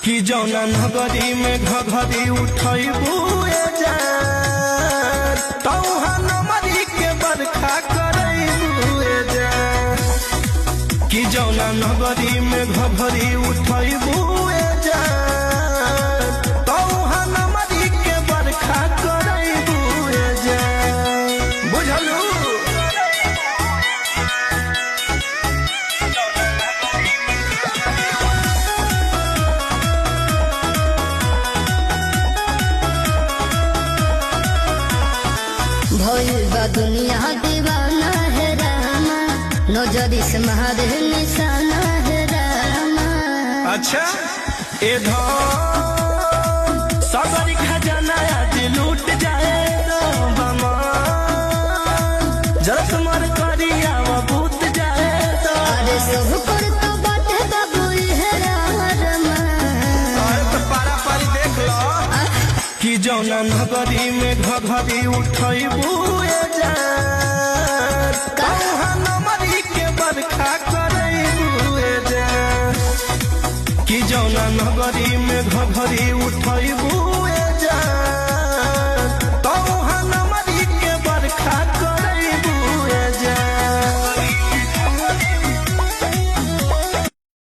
कि जौना नगरी में घघरी उठैबू तौहा नमरी के बरखा करैबू कि जौना नगरी में घघरी उठैबू तौहा नमरी के बरखा करैबू बुझलू। भइल बा दुनिया दीवाना है रामा, नजरी से मारे निशाना है रामा। अच्छा ए सगरी खजाना आज लूट जाए जरा तुम्हारे करिया बूत जाए अरे सब कर तो बाटे बाबू है रामा। तो पारा पारी देख लो कि जौना नगरी में घघरी उठैबू तौहा नमरी के बरखा करैबू कि जौना नगरी में घघरी उठैबू